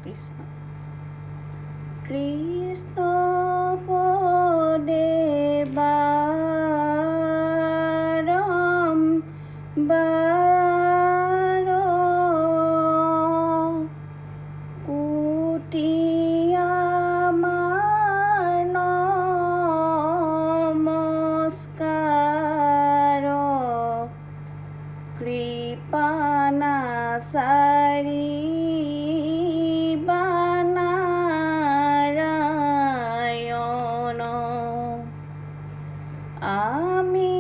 কৃষ্ণ কৃষ্ণ পদে বাৰম্বাৰ কোটি আমাৰ নমস্কাৰ কৃপানাচাৰী আমি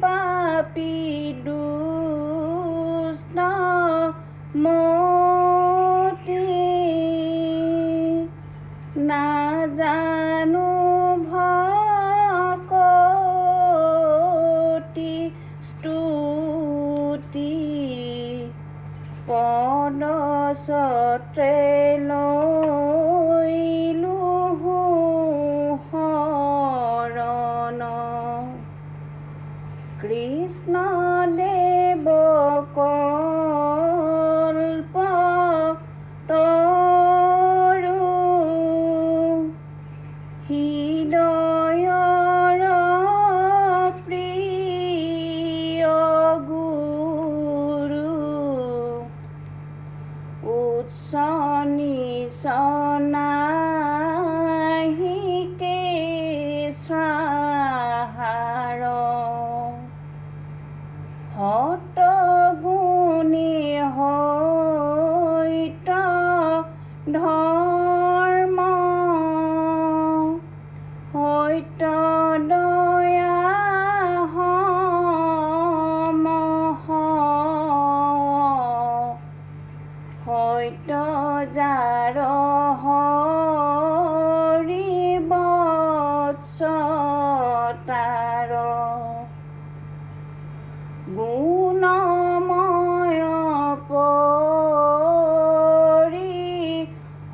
পাপী দুষ্ট মতি নাজানো ভকতি স্তুতি পদচত্ৰে কৃষ্ণ দেৱ কল্পতৰু হৃদয়ৰ প্ৰিয় গুৰু উচ্চ নিচ নাহিকে শ্ৰাহাৰ সত গুণী হৈত ধৰ্ম হৈত দয়া সমহ হৈত যাৰ হৰি বৎসতাৰ গুণময় পৰি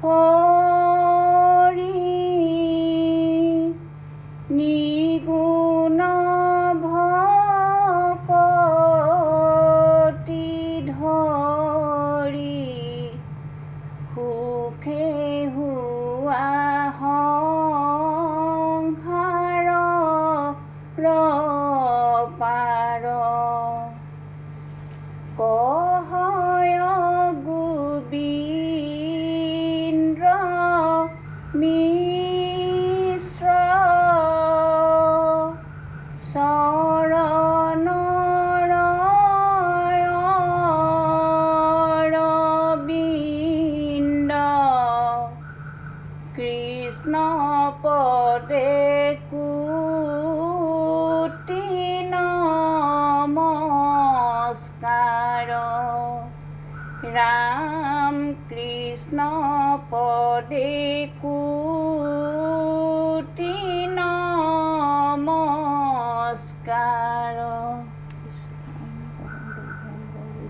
হৰি নিগুণ ভকতি ধৰি সুখে হোৱা সংসাৰৰ পাৰ কহয় গোবিন্দ মিশ্ৰ চৰণৰ অৰবিন্দ কৃষ্ণ পদে কোটি নমস্কাৰ ৰাম কৃষ্ণ পদে